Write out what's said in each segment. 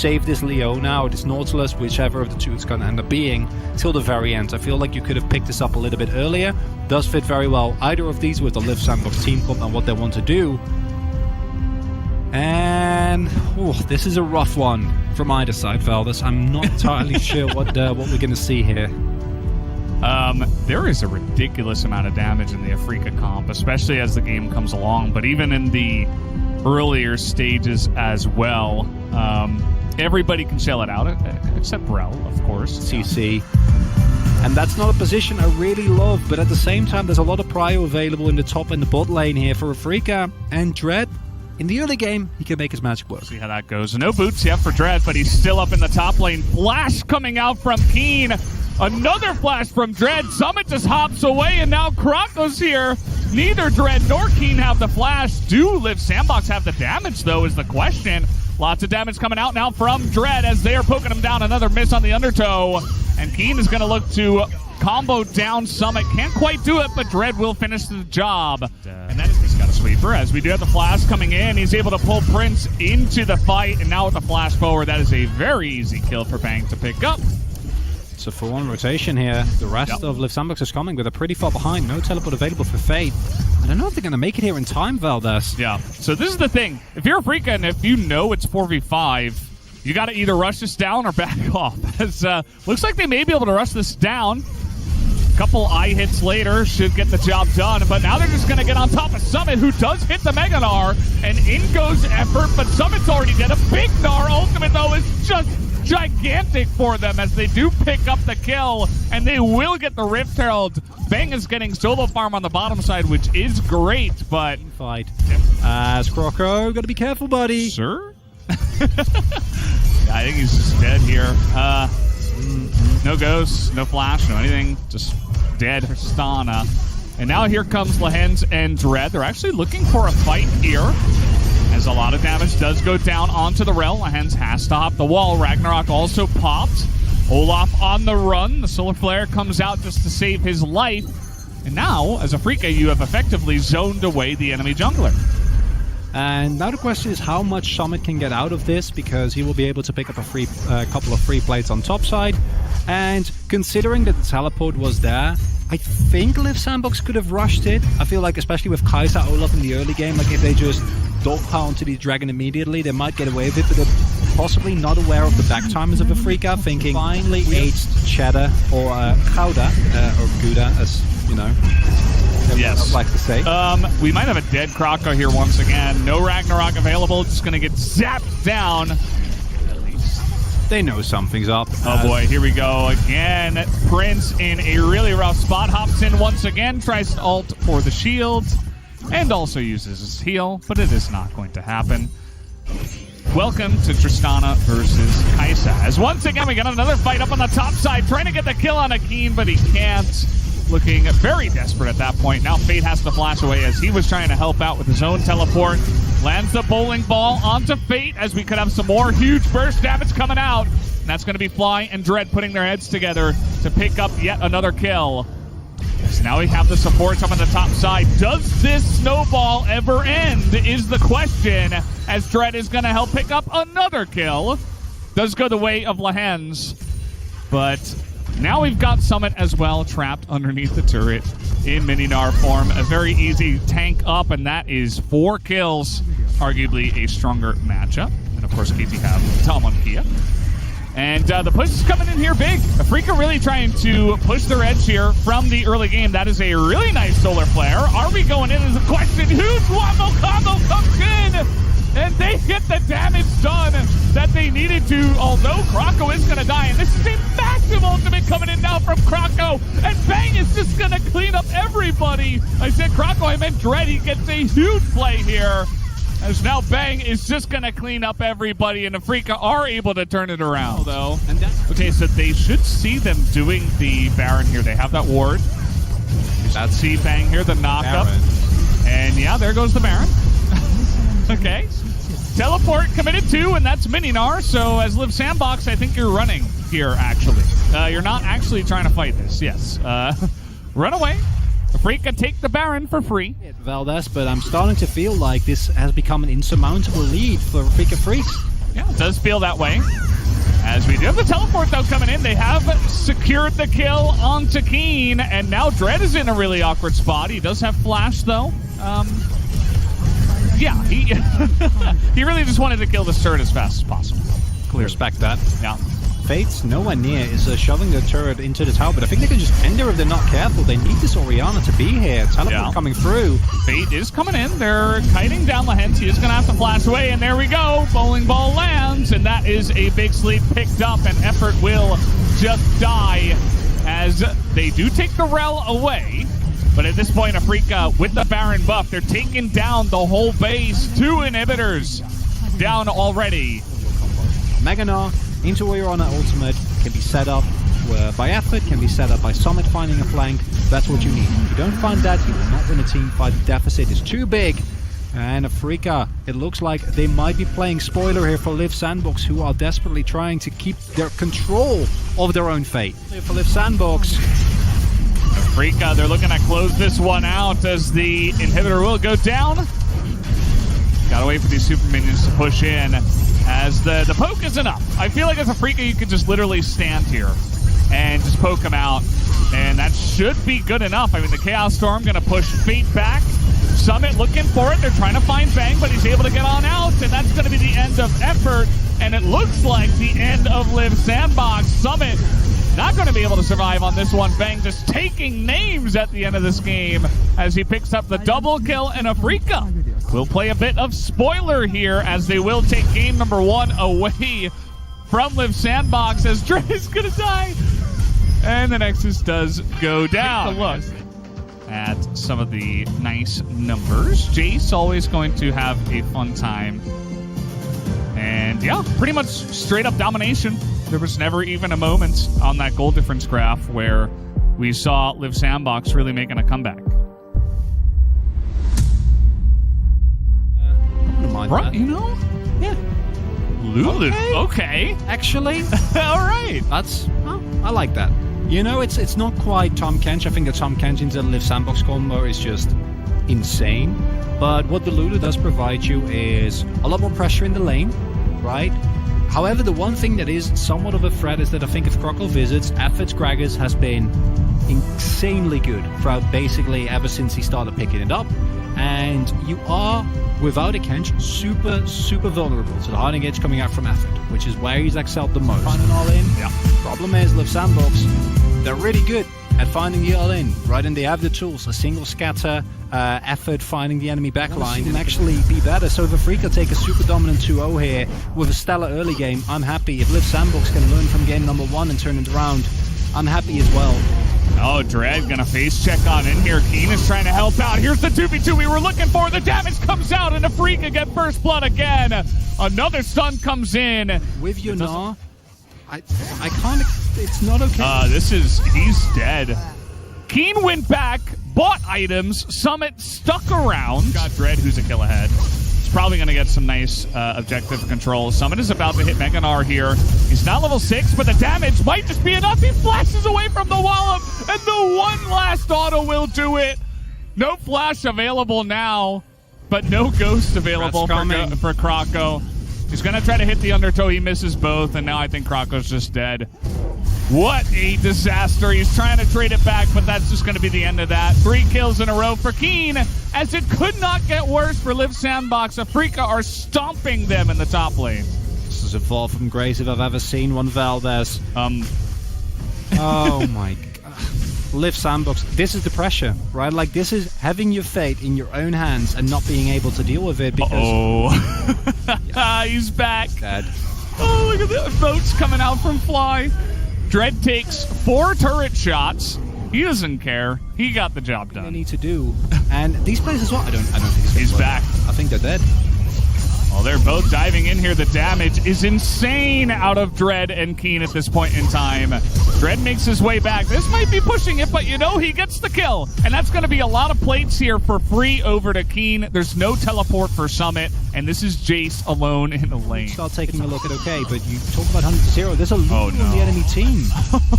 save this Leona or this Nautilus, whichever of the two it's going to end up being, till the very end. I feel like you could have picked this up a little bit earlier. Does fit very well either of these with the Liv Sandbox team comp and what they want to do. And this is a rough one from either side, Valdez. I'm not entirely sure what we're going to see here. There is a ridiculous amount of damage in the Afrika comp, especially as the game comes along, but even in the earlier stages as well. Everybody can shell it out, except Rel, of course. CC. And that's not a position I really love, but at the same time, there's a lot of prio available in the top and the bot lane here for Afrika. And Dread, in the early game, he can make his magic work. See how that goes. No boots yet for Dread, but he's still up in the top lane. Flash coming out from Keen. Another flash from Dread. Summit just hops away, and now Krako's here. Neither Dread nor Keen have the flash. Do Liv Sandbox have the damage, though, is the question. Lots of damage coming out now from Dread as they are poking him down. Another miss on the undertow. And Keen is going to look to combo down Summit. Can't quite do it, but Dread will finish the job. And that is just got a sweeper as we do have the flash coming in. He's able to pull Prince into the fight. And now with the flash forward, that is a very easy kill for Bang to pick up. It's a full-on rotation here. The rest of Liv Sandbox is coming, but they're pretty far behind. No teleport available for Fate. I don't know if they're going to make it here in time, Valdez. Yeah, so this is the thing. If you're Afrika and if you know it's 4v5, you got to either rush this down or back off. As looks like they may be able to rush this down. A couple eye hits later should get the job done, but now they're just going to get on top of Summit, who does hit the Mega Gnar, and in goes Effort, but Summit's already dead. A big Gnar ultimate, though, is just gigantic for them as they do pick up the kill, and they will get the Rift Herald. Bang is getting solo farm on the bottom side, which is great, but... Fight. As Kroko, gotta be careful, buddy. Sure? Yeah, I think he's just dead here. No ghosts, no flash, no anything. Just dead Stana. And now here comes Lehens and Dread. They're actually looking for a fight here, as a lot of damage does go down onto the Rel. Lehens has to hop the wall. Ragnarok also popped. Olaf on the run. The Solar Flare comes out just to save his life. And now, as Afrika, you have effectively zoned away the enemy jungler. And now the question is how much Summit can get out of this, because he will be able to pick up a couple of free plates on top side. And considering that the teleport was there, I think Liv Sandbox could have rushed it. I feel like, especially with Kai'Sa Olaf in the early game, like if they just dogpile onto the dragon immediately, they might get away with it, but they're possibly not aware of the backtimers of Afrika, thinking finally aged Cheddar or Gouda, or Gouda, as you know. Yes. I'd like to say. We might have a dead Kroko here once again. No Ragnarok available. Just going to get zapped down. At least they know something's up. Oh boy, here we go again. Prince in a really rough spot. Hops in once again. Tries to ult for the shield. And also uses his heal. But it is not going to happen. Welcome to Tristana versus Kai'Sa. As once again we got another fight up on the top side. Trying to get the kill on Akeen, but he can't. Looking very desperate at that point. Now Fate has to flash away as he was trying to help out with his own teleport. Lands the bowling ball onto Fate as we could have some more huge burst damage coming out. And that's going to be Fly and Dread putting their heads together to pick up yet another kill. So now we have the supports up on the top side. Does this snowball ever end is the question, as Dread is going to help pick up another kill. Does go the way of Lehens, but now we've got Summit as well, trapped underneath the turret in Mini Gnar form. A very easy tank up, and that is 4 kills. Arguably a stronger matchup. And of course, KT have Tom on Kia. And the push is coming in here big. Afrika really trying to push their edge here from the early game. That is a really nice Solar Flare. Are we going in is a question. Huge wombo combo comes in, and they get the damage done that they needed to, although Kroko is going to die. And this is a massive ultimate coming in now from Kroko, and Bang is just going to clean up everybody. I said Kroko, I meant Dread. He gets a huge play here, as now Bang is just going to clean up everybody, and Afrika are able to turn it around, though. Okay, so they should see them doing the Baron here. They have that ward. That's see Bang here, the knockup. And yeah, there goes the Baron. Okay. Teleport committed to, and that's Mini Gnar. So as Liv Sandbox, I think you're running here, actually. You're not actually trying to fight this, yes. Run away. Afrika take the Baron for free. Valdez, but I'm starting to feel like this has become an insurmountable lead for Afrika Freaks. Yeah, it does feel that way. As we do have the teleport, though, coming in. They have secured the kill onto Keen, and now Dread is in a really awkward spot. He does have Flash, though. Yeah, he he really just wanted to kill this turret as fast as possible. Clear. Respect that. Yeah. Fate's nowhere near is shoving the turret into the tower, but I think they can just end there if they're not careful. They need this Orianna to be here. Teleport coming through. Fate is coming in. They're kiting down the Hens. He is going to have to flash away, and there we go. Bowling ball lands, and that is a big sleep picked up, and Effort will just die as they do take the Rel away. But at this point, Afrika with the Baron buff, they're taking down the whole base. 2 inhibitors down already. Meganar into Orianna ultimate can be set up by Effort, can be set up by Summit finding a flank. That's what you need. If you don't find that, you will not win a team fight. The deficit is too big. And Afrika, it looks like they might be playing spoiler here for Liv Sandbox, who are desperately trying to keep their control of their own fate. For Liv Sandbox. Afrika, they're looking to close this one out as the inhibitor will go down. Gotta wait for these super minions to push in as the poke is enough. I feel like as Afrika, you could just literally stand here and just poke him out, and that should be good enough. I mean, the Chaos Storm gonna push Fate back. Summit looking for it. They're trying to find Bang, but he's able to get on out, and that's gonna be the end of Effort, and it looks like the end of Liv Sandbox. Summit not going to be able to survive on this one. Bang just taking names at the end of this game as he picks up the double kill, and Afrika will play a bit of spoiler here as they will take game number 1 away from Liv Sandbox as Dre is going to die. And the Nexus does go down. Take a look at some of the nice numbers. Jace always going to have a fun time. And yeah, pretty much straight up domination. There was never even a moment on that goal difference graph where we saw Liv Sandbox really making a comeback. Right, you know? Yeah. Lulu. Okay. Actually. All right. I like that. You know, it's not quite Tom Kench. I think the Tom Kench into the Liv Sandbox combo is just insane. But what the Lulu does provide you is a lot more pressure in the lane, right? However, the one thing that is somewhat of a threat is that I think if Croco visits, Effort's Gragas has been insanely good throughout basically ever since he started picking it up. And you are, without a Kench, super vulnerable to the harding edge coming out from Effort, which is where he's excelled the most. Finding all in. Yeah. Problem is, Liv Sandbox, they're really good at finding the all-in, right? And they have the tools, a single scatter, Effort finding the enemy backline can actually be better. So if Afrika take a super dominant 2-0 here with a stellar early game, I'm happy. If Liv Sandbox can learn from game number 1 and turn it around, I'm happy as well. Oh, Dread gonna face check on in here. Keen is trying to help out. Here's the 2v2 we were looking for. The damage comes out, and Afrika get first blood again. Another stun comes in. With Yunar, I can't, it's not okay. He's dead. Keen went back, bought items, Summit stuck around. Got Dread, who's a kill ahead. He's probably going to get some nice objective control. Summit is about to hit Meganar here. He's not level 6, but the damage might just be enough. He flashes away from the Wallop, and the one last auto will do it. No flash available now, but no ghost available for Croco. He's going to try to hit the undertow. He misses both, and now I think Croco's just dead. What a disaster. He's trying to trade it back, but that's just going to be the end of that. 3 kills in a row for Keen, as it could not get worse for Liv Sandbox. Afrika are stomping them in the top lane. This is a fall from grace if I've ever seen one, Valdez. Oh my god. Liv Sandbox, this is the pressure, right? Like, this is having your fate in your own hands and not being able to deal with it because... He's back. Dead. Oh, look at the votes coming out from Fly. Dread takes 4 turret shots. He doesn't care. He got the job done. They need to do. And these players as well. I don't think he's back. I think they're dead. Well, they're both diving in here. The damage is insane out of Dread and Keen at this point in time. Dread makes his way back. This might be pushing it, but you know, he gets the kill. And that's going to be a lot of plates here for free over to Keen. There's no teleport for Summit, and this is Jace alone in the lane. Start taking a look at okay, but you talk about 100-0. There's a Lulu on the enemy team.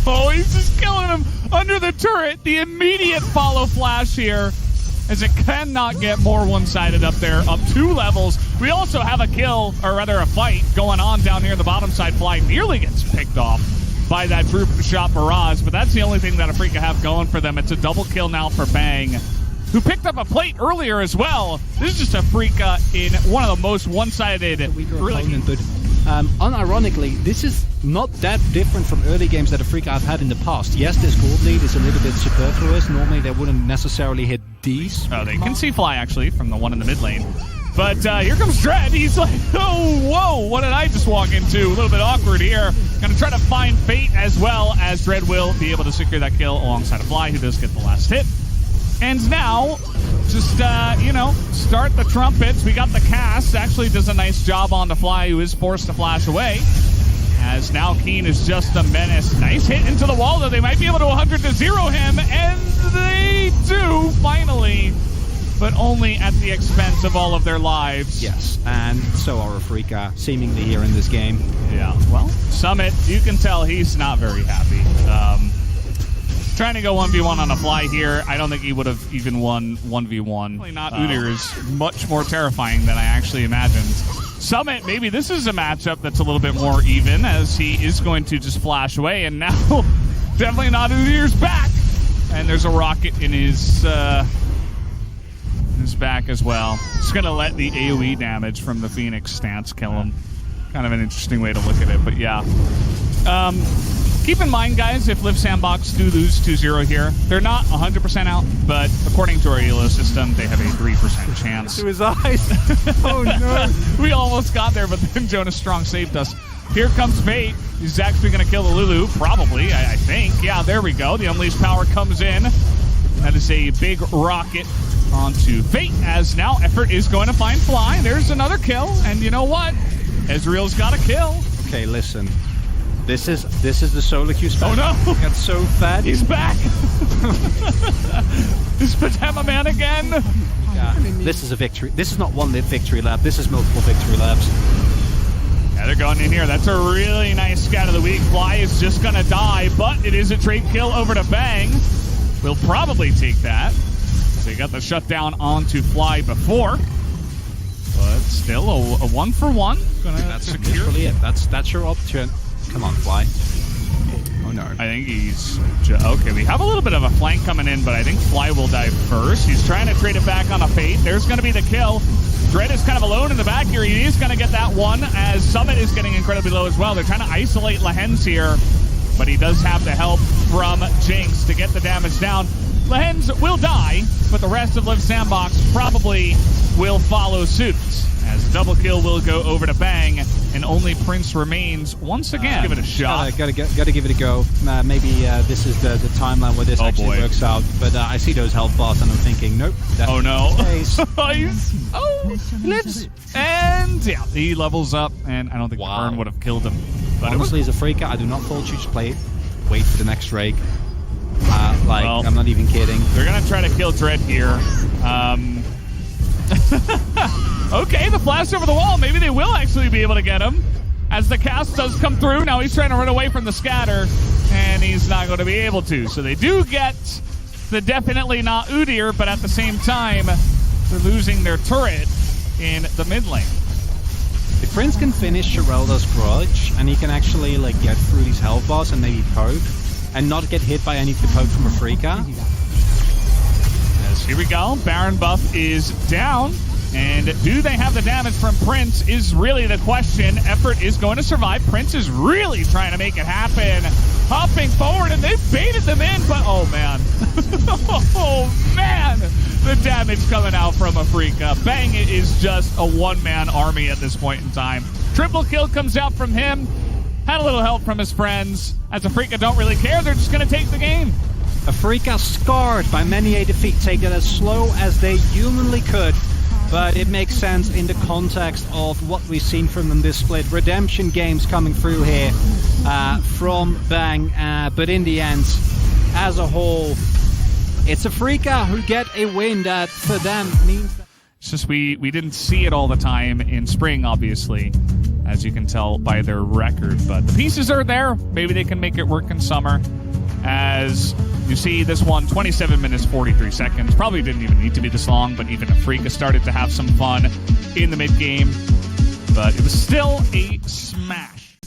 Oh, he's just killing him under the turret. The immediate follow flash here. as it cannot get more one-sided up there, up 2 levels. We also have a kill, or rather a fight, going on down here in the bottom side. Fly nearly gets picked off by that group shot barrage, but that's the only thing that Afrika have going for them. It's a double kill now for Bang, who picked up a plate earlier as well. This is just Afrika in one of the most one-sided, really. But unironically, this is not that different from early games that Afrika have had in the past. Yes, this gold lead is a little bit superfluous. Normally they wouldn't necessarily hit these. Oh, they can see Fly actually from the one in the mid lane. But here comes Dread. He's like, oh, whoa, what did I just walk into? A little bit awkward here. Gonna try to find Fate as well, as Dread will be able to secure that kill alongside of Fly, who does get the last hit. And now, just, start the trumpets. We got the cast. Actually does a nice job on the Fly, who is forced to flash away. As now Keen is just a menace. Nice hit into the wall, though. They might be able to 100-0 him, and they do, finally. But only at the expense of all of their lives. Yes, and so are Afrika, seemingly here in this game. Yeah, well, Summit, you can tell he's not very happy. Trying to go 1v1 on a Fly here. I don't think he would have even won 1v1. Probably not. Udyr is much more terrifying than I actually imagined. Summit, maybe this is a matchup that's a little bit more even, as he is going to just flash away, and now definitely not Udyr's back. And there's a rocket in his back as well. Just going to let the AoE damage from the Phoenix stance kill him. Kind of an interesting way to look at it, but yeah. Keep in mind, guys, if Live Sandbox do lose 2-0 here, they're not 100% out, but according to our ELO system, they have a 3% chance. To his eyes. Oh, no. We almost got there, but then Jonas Strong saved us. Here comes Fate. He's actually going to kill the Lulu, probably, I think. Yeah, there we go. The Unleashed Power comes in. That is a big rocket onto Fate, as now Effort is going to find Fly. There's another kill, and you know what? Ezreal's got a kill. Okay, listen. This is the solo queue spell. Oh no! Got so fat. He's back. Is Patema Man again? Yeah, this is a victory. This is not one victory lap. This is multiple victory laps. Yeah, they're going in here. That's a really nice scat of the week. Fly is just gonna die, but it is a trade kill over to Bang. We'll probably take that. They got the shutdown onto Fly before. But still a 1-for-1. That's securely it. That's your option. Come on, Fly. Oh no. I think he's... Okay, we have a little bit of a flank coming in, but I think Fly will die first. He's trying to trade it back on a Fate. There's going to be the kill. Dread is kind of alone in the back here. He is going to get that one, as Summit is getting incredibly low as well. They're trying to isolate Lehens here, but he does have the help from Jinx to get the damage down. Lehens will die, but the rest of Live Sandbox probably will follow suit, as the double kill will go over to Bang, and only Prince remains once again. Give it a shot. Gotta give it a go. Maybe this is the timeline where this actually works out. But I see those health bars, and I'm thinking, nope. Oh no! He lives, and yeah, he levels up, and I don't think the burn would have killed him. But honestly, as a Afrika, I do not fault you. Just play it. Wait for the next Drake. Well, I'm not even kidding. They're gonna try to kill Dread here. Okay, the flash over the wall. Maybe they will actually be able to get him, as the cast does come through. Now he's trying to run away from the scatter, and he's not going to be able to. So they do get the definitely not Udyr, but at the same time, they're losing their turret in the mid lane. If Prince can finish Geralda's Grudge, and he can actually get through these health bars and maybe poke, and not get hit by any of the poke from Afrika. Yes, here we go. Baron buff is down. And do they have the damage from Prince is really the question. Effort is going to survive. Prince is really trying to make it happen. Hopping forward, and they baited them in, but oh man. Oh man. The damage coming out from Afrika. Bang is just a one-man army at this point in time. Triple kill comes out from him. Had a little help from his friends. As Afrika don't really care, they're just going to take the game. Afrika scarred by many a defeat, take it as slow as they humanly could. But it makes sense in the context of what we've seen from them this split. Redemption games coming through here from Bang. But in the end, as a whole, it's Afrika who get a win that for them means... It's just we didn't see it all the time in spring, obviously, as you can tell by their record. But the pieces are there. Maybe they can make it work in summer. As you see, this one, 27 minutes, 43 seconds. Probably didn't even need to be this long, but even Afrika started to have some fun in the mid-game. But it was still a smash.